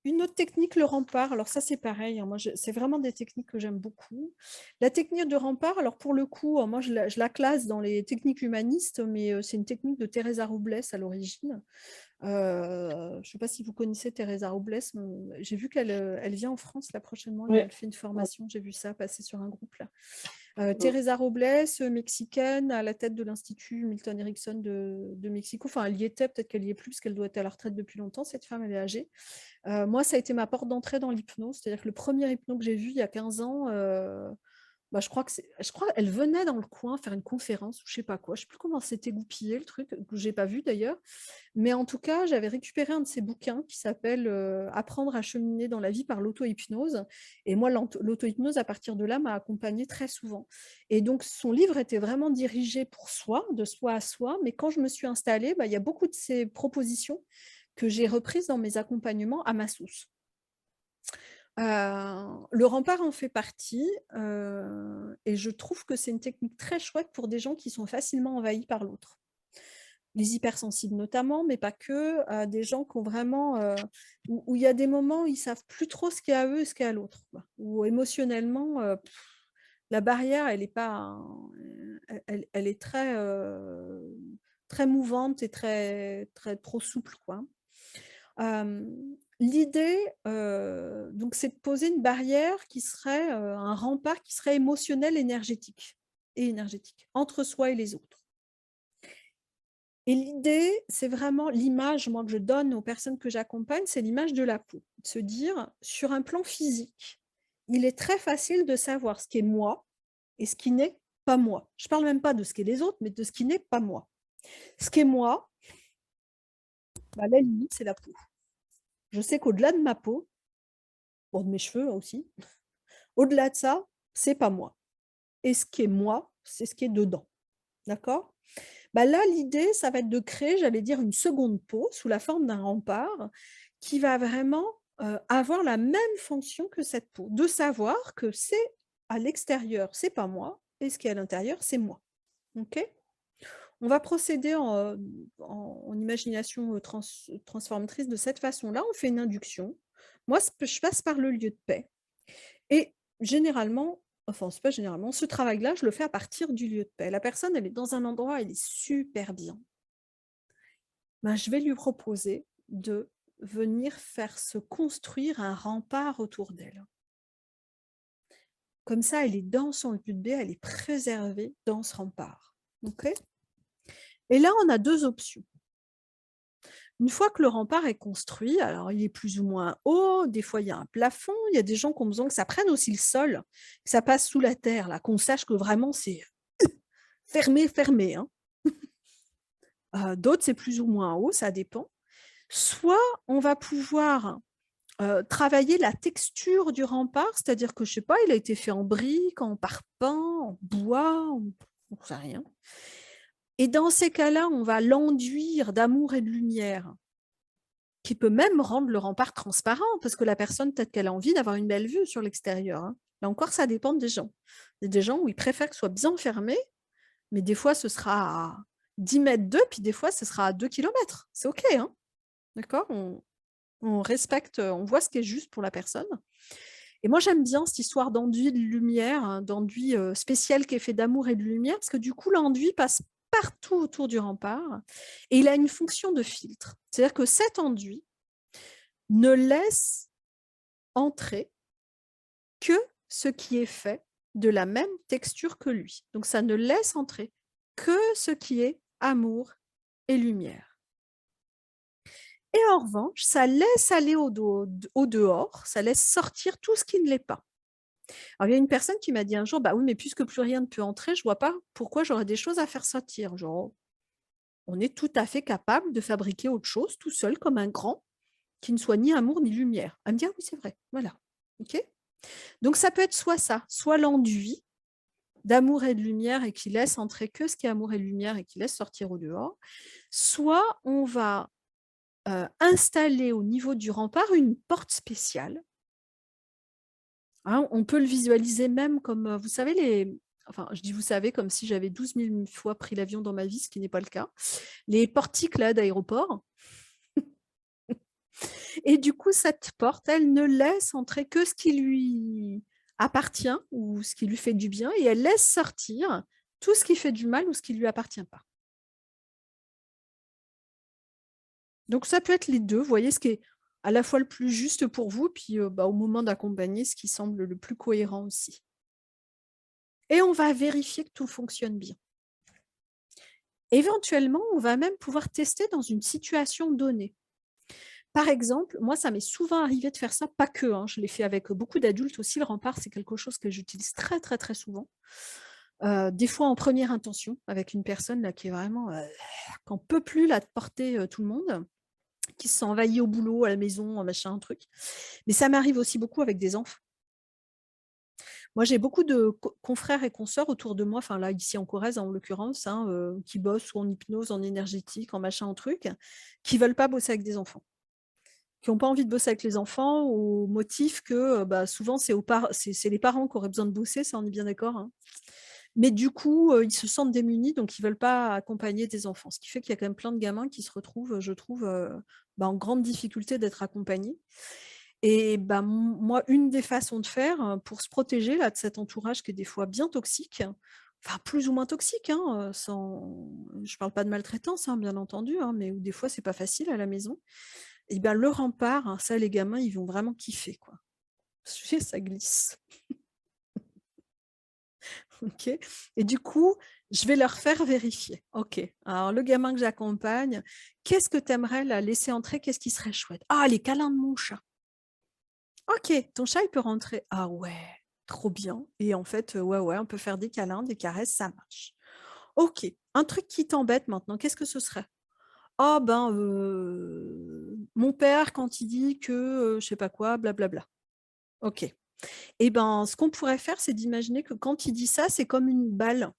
Une autre technique, le rempart. Alors ça, c'est pareil, hein, moi, c'est vraiment des techniques que j'aime beaucoup. La technique de rempart, alors pour le coup, moi, je la classe dans les techniques humanistes, mais c'est une technique de Teresa Robles à l'origine. Je ne sais pas si vous connaissez Teresa Robles. J'ai vu qu'elle elle vient en France là prochainement et Oui. elle fait une formation. J'ai vu ça passer sur un groupe là. Mm. Teresa Robles, mexicaine, à la tête de l'Institut Milton Erickson de Mexico. Enfin, elle y était, peut-être qu'elle y est plus, parce qu'elle doit être à la retraite depuis longtemps. Cette femme, elle est âgée. Moi, ça a été ma porte d'entrée dans l'hypnose. C'est-à-dire que le premier hypno que j'ai vu il y a 15 ans, bah, je crois qu'elle venait dans le coin faire une conférence ou je sais pas quoi. Je sais plus comment s'était goupillé le truc, que j'ai pas vu d'ailleurs. Mais en tout cas, j'avais récupéré un de ses bouquins qui s'appelle Apprendre à cheminer dans la vie par l'auto-hypnose. Et moi, l'auto-hypnose, à partir de là, m'a accompagnée très souvent. Et donc, son livre était vraiment dirigé pour soi, de soi à soi. Mais quand je me suis installée, bah, il y a beaucoup de ses propositions que j'ai reprises dans mes accompagnements à ma sauce. Le rempart en fait partie, et je trouve que c'est une technique très chouette pour des gens qui sont facilement envahis par l'autre. Les hypersensibles notamment, mais pas que, des gens qui ont vraiment, où il y a des moments où ils savent plus trop ce qu'il y a à eux et ce qu'il y a à l'autre, quoi. Où émotionnellement, la barrière, elle est pas, elle est très, très mouvante et très, très trop souple, quoi. L'idée, donc, c'est de poser une barrière qui serait, un rempart qui serait émotionnel, énergétique, entre soi et les autres. Et l'idée, c'est vraiment l'image, moi, que je donne aux personnes que j'accompagne, c'est l'image de la peau. De se dire, sur un plan physique, il est très facile de savoir ce qui est moi et ce qui n'est pas moi. Je parle même pas de ce qu'est les autres, mais de ce qui n'est pas moi. Ce qui est moi, bah, la limite, c'est la peau. Je sais qu'au-delà de ma peau, bon, de mes cheveux aussi, au-delà de ça, c'est pas moi. Et ce qui est moi, c'est ce qui est dedans. D'accord? Bah là, l'idée, ça va être de créer, j'allais dire, une seconde peau sous la forme d'un rempart qui va vraiment avoir la même fonction que cette peau. De savoir que c'est à l'extérieur, c'est pas moi, et ce qui est à l'intérieur, c'est moi. OK? On va procéder en imagination transformatrice de cette façon-là. On fait une induction. Moi, je passe par le lieu de paix. Et généralement, enfin, c'est pas généralement, ce travail-là, je le fais à partir du lieu de paix. La personne, elle est dans un endroit, elle est super bien. Ben, je vais lui proposer de venir faire se construire un rempart autour d'elle. Comme ça, elle est dans son lieu de paix, elle est préservée dans ce rempart. OK? Et là, on a 2 options. Une fois que le rempart est construit, alors il est plus ou moins haut, des fois il y a un plafond, il y a des gens qui ont besoin que ça prenne aussi le sol, que ça passe sous la terre, là, qu'on sache que vraiment c'est fermé, fermé, hein. D'autres, c'est plus ou moins haut, ça dépend. Soit on va pouvoir, travailler la texture du rempart, c'est-à-dire que, je sais pas, il a été fait en briques, en parpaing, en bois, on sait rien. Et dans ces cas-là, on va l'enduire d'amour et de lumière, qui peut même rendre le rempart transparent, parce que la personne, peut-être qu'elle a envie d'avoir une belle vue sur l'extérieur, hein. Là encore, ça dépend des gens. Il y a des gens où ils préfèrent que ce soit bien fermé, mais des fois, ce sera à 10 mètres d'eux, puis des fois, ce sera à 2 kilomètres. C'est OK, hein, d'accord? On respecte, on voit ce qui est juste pour la personne. Et moi, j'aime bien cette histoire d'enduit de lumière, hein, d'enduit, spécial qui est fait d'amour et de lumière, parce que du coup, l'enduit passe partout autour du rempart et il a une fonction de filtre. C'est-à-dire que cet enduit ne laisse entrer que ce qui est fait de la même texture que lui. Donc ça ne laisse entrer que ce qui est amour et lumière. Et en revanche, ça laisse aller au dehors, ça laisse sortir tout ce qui ne l'est pas. Alors il y a une personne qui m'a dit un jour: «Bah oui, mais puisque plus rien ne peut entrer, je vois pas pourquoi j'aurais des choses à faire sortir». Genre, on est tout à fait capable de fabriquer autre chose tout seul comme un grand, qui ne soit ni amour ni lumière. Elle me dit: «Ah oui, c'est vrai». Voilà. OK? Donc ça peut être soit ça, soit l'enduit d'amour et de lumière et qui laisse entrer que ce qui est amour et lumière et qui laisse sortir au dehors, soit on va, installer au niveau du rempart une porte spéciale. Hein, on peut le visualiser même comme, vous savez enfin, je dis «vous savez» comme si j'avais 12 000 fois pris l'avion dans ma vie, ce qui n'est pas le cas. Les portiques là d'aéroport, Et du coup, cette porte, elle ne laisse entrer que ce qui lui appartient ou ce qui lui fait du bien et elle laisse sortir tout ce qui fait du mal ou ce qui lui appartient pas. Donc ça peut être les 2. Vous voyez ce qui est à la fois le plus juste pour vous, puis, au moment d'accompagner, ce qui semble le plus cohérent aussi. Et on va vérifier que tout fonctionne bien. Éventuellement, on va même pouvoir tester dans une situation donnée. Par exemple, moi, ça m'est souvent arrivé de faire ça, pas que, hein, je l'ai fait avec beaucoup d'adultes aussi. Le rempart, c'est quelque chose que j'utilise très, très, très souvent. Des fois en première intention avec une personne là qui est vraiment, qui en peut plus là de porter, tout le monde, qui se sent envahie au boulot, à la maison, machin, truc. Mais ça m'arrive aussi beaucoup avec des enfants. Moi, j'ai beaucoup de confrères et consoeurs autour de moi, enfin là, ici en Corrèze en l'occurrence, hein, qui bossent ou en hypnose, en énergétique, en machin, en truc, qui veulent pas bosser avec des enfants. Qui ont pas envie de bosser avec les enfants au motif que, bah, souvent c'est les parents qui auraient besoin de bosser, ça on est bien d'accord, hein. Mais du coup, ils se sentent démunis, donc ils veulent pas accompagner des enfants. Ce qui fait qu'il y a quand même plein de gamins qui se retrouvent, je trouve, en grande difficulté d'être accompagnés et bah, moi, une des façons de faire, pour se protéger là de cet entourage qui est des fois bien toxique, enfin plus ou moins toxique, hein, sans je parle pas de maltraitance, hein, bien entendu, hein, mais où des fois c'est pas facile à la maison et ben le rempart, hein, ça les gamins, ils vont vraiment kiffer, quoi. Tu sais, ça glisse. OK, et du coup, je vais leur faire vérifier. OK, alors le gamin que j'accompagne, qu'est-ce que tu aimerais là laisser entrer? Qu'est-ce qui serait chouette? Ah, les câlins de mon chat. OK, ton chat, il peut rentrer. Ah ouais, trop bien et en fait, ouais, ouais, on peut faire des câlins, des caresses, ça marche. OK, un truc qui t'embête maintenant, qu'est-ce que ce serait? Ah ben, mon père quand il dit que, je sais pas quoi, blablabla. OK, et ben, ce qu'on pourrait faire, c'est d'imaginer que quand il dit ça, c'est comme une balle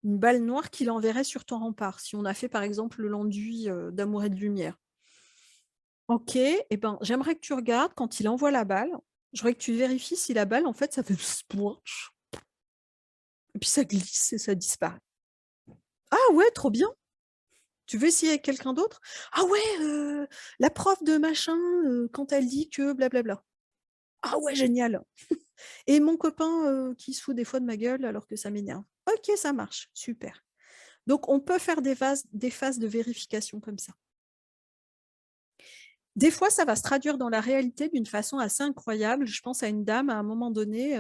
noire qu'il enverrait sur ton rempart, si on a fait par exemple l'enduit, d'Amour et de lumière. OK, et ben, j'aimerais que tu regardes quand il envoie la balle, je voudrais que tu vérifies si la balle en fait ça fait splonche et puis ça glisse et ça disparaît. Ah ouais, trop bien! Tu veux essayer avec quelqu'un d'autre? Ah ouais, la prof de machin, quand elle dit que blablabla. Ah ouais, génial! Et mon copain, qui se fout des fois de ma gueule alors que ça m'énerve. OK, ça marche, super. Donc on peut faire des phases de vérification comme ça. Des fois, ça va se traduire dans la réalité d'une façon assez incroyable. Je pense à une dame à un moment donné,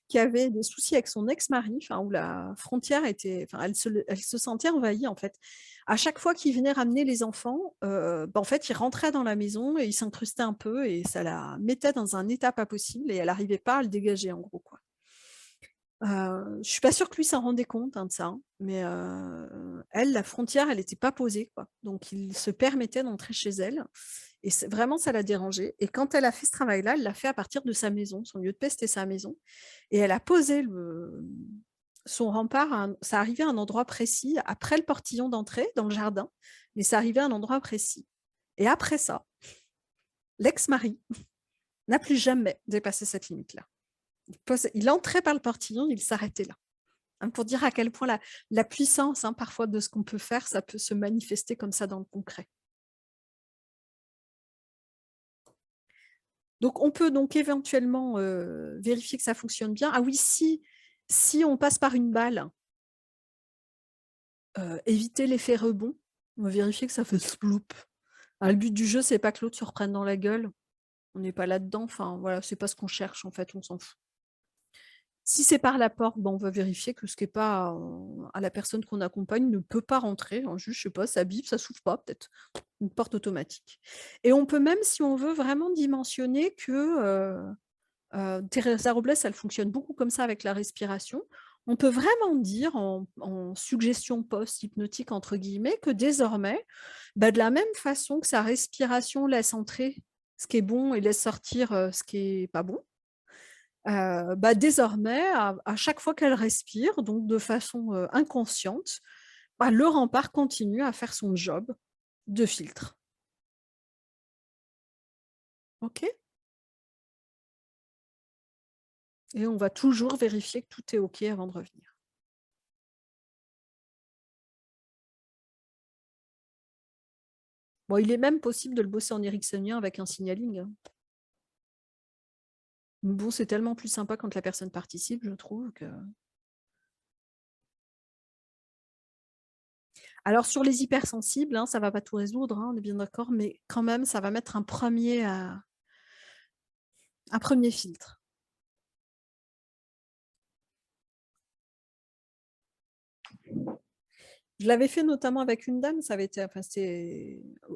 qui avait des soucis avec son ex-mari, enfin où la frontière était enfin elle se sentait envahie en fait. À chaque fois qu'il venait ramener les enfants, en fait, il rentrait dans la maison et il s'incrustait un peu et ça la mettait dans un état pas possible et elle arrivait pas à le dégager en gros, quoi. Je suis pas sûre que lui s'en rendait compte, hein, de ça, hein, mais elle, la frontière, elle était pas posée, quoi. Donc il se permettait d'entrer chez elle et c'est vraiment ça l'a dérangée et quand elle a fait ce travail-là, elle l'a fait à partir de sa maison. Son lieu de paix, c'était sa maison et elle a posé son rempart à un ça arrivait à un endroit précis, après le portillon d'entrée, dans le jardin, mais ça arrivait à un endroit précis et après ça, l'ex-mari n'a plus jamais dépassé cette limite-là. Il entrait par le portillon, il s'arrêtait là. Hein, pour dire à quel point la puissance, hein, parfois de ce qu'on peut faire, ça peut se manifester comme ça dans le concret. Donc on peut donc éventuellement, vérifier que ça fonctionne bien. Ah oui, si on passe par une balle, éviter l'effet rebond, on va vérifier que ça fait sploup. Ah, le but du jeu, c'est pas que l'autre se reprenne dans la gueule. On n'est pas là-dedans, enfin voilà, c'est pas ce qu'on cherche en fait, on s'en fout. Si c'est par la porte, on va vérifier que ce qui est pas, à la personne qu'on accompagne ne peut pas rentrer, hein, juste, je sais pas, ça bip, ça s'ouvre pas peut-être, une porte automatique et on peut même, si on veut, vraiment dimensionner que, Teresa Robles, elle fonctionne beaucoup comme ça avec la respiration. On peut vraiment dire en «suggestion post-hypnotique» entre guillemets, que désormais, de la même façon que sa respiration laisse entrer ce qui est bon et laisse sortir, ce qui est pas bon, désormais, à chaque fois qu'elle respire, donc de façon, inconsciente, le rempart continue à faire son job de filtre. OK? Et on va toujours vérifier que tout est OK avant de revenir. Bon, il est même possible de le bosser en ericksonien avec un signaling, hein. Mais bon, c'est tellement plus sympa quand la personne participe, je trouve que alors sur les hypersensibles, hein, ça va pas tout résoudre, hein, on est bien d'accord, mais quand même, ça va mettre un 1er filtre. Je l'avais fait notamment avec une dame, ça avait été enfin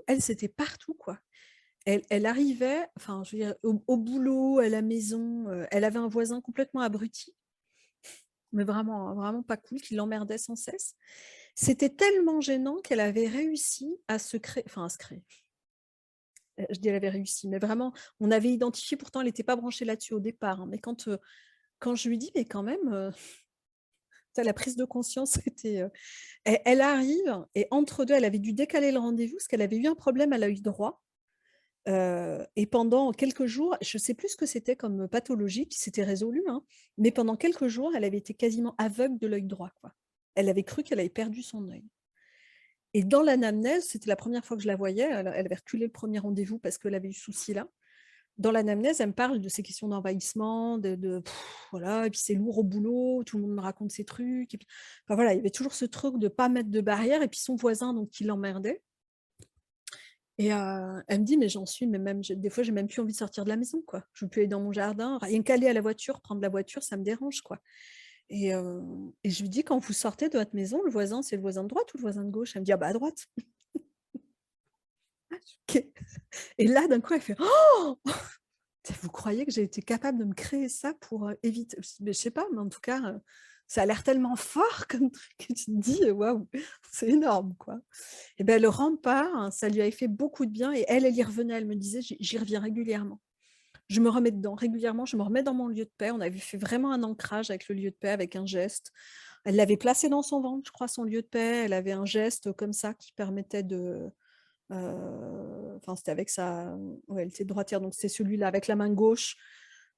elle, c'était partout, quoi. Elle arrivait, enfin, je veux dire, au boulot, à la maison, elle avait un voisin complètement abruti, mais vraiment, hein, vraiment pas cool, qui l'emmerdait sans cesse. C'était tellement gênant qu'elle avait réussi à se créer enfin à se créer. Je dis elle avait réussi, mais vraiment, on avait identifié, pourtant elle n'était pas branchée là-dessus au départ, hein, mais quand je lui dis: «Mais quand même, la prise de conscience était, elle arrive et entre 2, elle avait dû décaler le rendez-vous parce qu'elle avait eu un problème à l'œil droit, et pendant quelques jours, je ne sais plus ce que c'était comme pathologie qui s'était résolue, hein, mais pendant quelques jours, elle avait été quasiment aveugle de l'œil droit, quoi. Elle avait cru qu'elle avait perdu son œil et dans l'anamnèse, c'était la première fois que je la voyais, elle avait reculé le premier rendez-vous parce qu'elle avait eu ce souci-là. Dans l'anamnèse, elle me parle de ces questions d'envahissement, voilà, et puis c'est lourd au boulot, tout le monde me raconte ces trucs et puis enfin voilà, il y avait toujours ce truc de pas mettre de barrière et puis son voisin donc qui l'emmerdait et elle me dit: «Mais j'en suis mais même j'ai des fois, j'ai même plus envie de sortir de la maison, quoi. Je veux plus aller dans mon jardin, rien qu'aller à la voiture, prendre la voiture, ça me dérange, quoi» et je lui dis: «Quand vous sortez de votre maison, le voisin, c'est le voisin de droite ou le voisin de gauche?» Elle me dit: «Ah bah à droite». OK et là, d'un coup, elle fait: «Oh!» Vous croyez que j'ai été capable de me créer ça pour, éviter je dis: «Mais je sais pas, mais en tout cas, ça a l'air tellement fort comme truc que tu te dis: «Waouh, c'est énorme, quoi» et ben le rempart, hein, ça lui avait fait beaucoup de bien et elle y revenait. Elle me disait: «J'y reviens régulièrement. Je me remets dedans régulièrement, je me remets dans mon lieu de paix». On avait fait vraiment un ancrage avec le lieu de paix, avec un geste. Elle l'avait placé dans son ventre, je crois, son lieu de paix. Elle avait un geste comme ça qui permettait de enfin, c'était avec sa ouais, elle était droitière, donc c'est celui-là avec la main gauche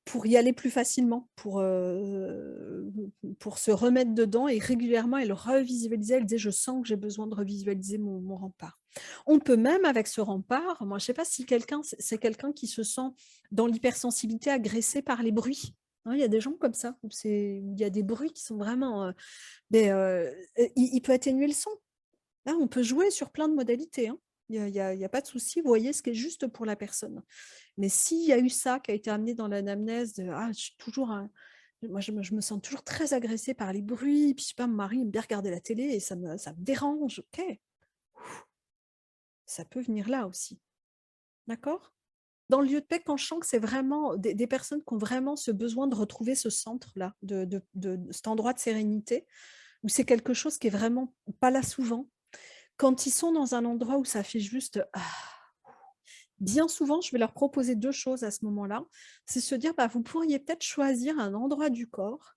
pour y aller plus facilement, pour se remettre dedans et régulièrement, elle revisualisait, elle disait: «Je sens que j'ai besoin de revisualiser mon rempart». On peut même avec ce rempart, moi je sais pas si quelqu'un c'est quelqu'un qui se sent dans l'hypersensibilité agressé par les bruits, hein, il y a des gens comme ça, où il y a des bruits qui sont vraiment, il peut atténuer le son. Là, on peut jouer sur plein de modalités, hein. Il y a pas de souci, vous voyez ce qui est juste pour la personne. Mais s'il y a eu ça qui a été amené dans l'anamnèse de: «Ah, je suis toujours moi je me sens toujours très agressée par les bruits, puis je sais pas, mon mari aime bien regarder la télé et ça me dérange». OK, ça peut venir là aussi, d'accord? Dans le lieu de paix, quand je sens que c'est vraiment des personnes qui ont vraiment ce besoin de retrouver ce centre-là, de cet endroit de sérénité, où c'est quelque chose qui est vraiment pas là souvent. Quand ils sont dans un endroit où ça fait juste: «Ah», bien souvent, je vais leur proposer 2 choses à ce moment-là. C'est se dire: «Bah, vous pourriez peut-être choisir un endroit du corps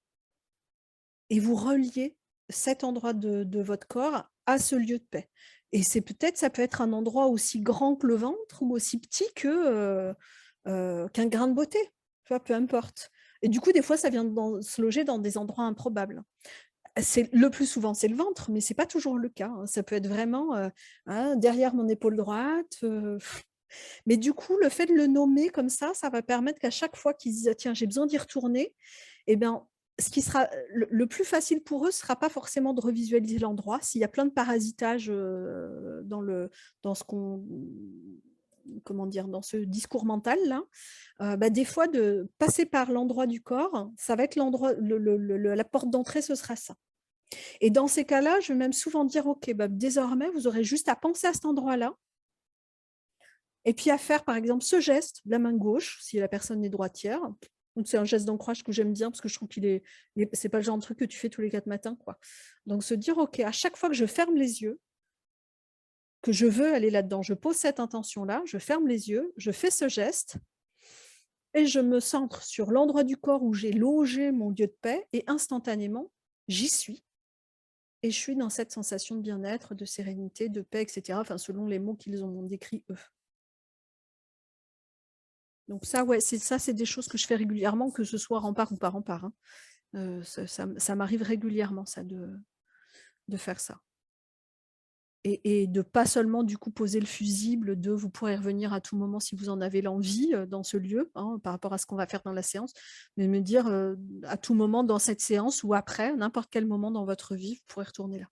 et vous relier cet endroit de votre corps à ce lieu de paix» et ça peut être un endroit aussi grand que le ventre ou aussi petit qu'un grain de beauté, tu vois? Peu importe et du coup, des fois, ça vient se loger dans des endroits improbables. C'est le plus souvent, c'est le ventre, mais c'est pas toujours le cas, hein. Ça peut être vraiment, hein, derrière mon épaule droite, mais du coup, le fait de le nommer comme ça va permettre qu'à chaque fois qu'ils se disent: «Ah tiens, j'ai besoin d'y retourner» et bien, ce qui sera le plus facile pour eux, ce sera pas forcément de revisualiser l'endroit. S'il y a plein de parasitage, dans ce qu'on comment dire? Dans ce discours mental-là, bah, des fois de passer par l'endroit du corps, ça va être l'endroit le la porte d'entrée, ce sera ça. Et dans ces cas-là, je vais même souvent dire: «OK, bah, désormais, vous aurez juste à penser à cet endroit-là et puis à faire, par exemple, ce geste de la main gauche, si la personne est droitière». Donc c'est un geste d'ancrage que j'aime bien parce que je trouve c'est pas le genre de truc que tu fais tous les 4 matins, quoi. Donc se dire: «OK, à chaque fois que je ferme les yeux, que je veux aller là-dedans, je pose cette intention-là, je ferme les yeux, je fais ce geste et je me centre sur l'endroit du corps où j'ai logé mon lieu de paix et instantanément, j'y suis». Et je suis dans cette sensation de bien-être, de sérénité, de paix et cetera, enfin selon les mots qu'ils ont décrits eux. Donc ça, ouais, c'est des choses que je fais régulièrement, que ce soit rempart ou pas rempart, hein. Ça m'arrive régulièrement ça de faire ça. et de pas seulement du coup poser le fusible de vous pourrez revenir à tout moment si vous en avez l'envie, dans ce lieu, hein, par rapport à ce qu'on va faire dans la séance, mais me dire, à tout moment dans cette séance ou après, n'importe quel moment dans votre vie, vous pourrez retourner là.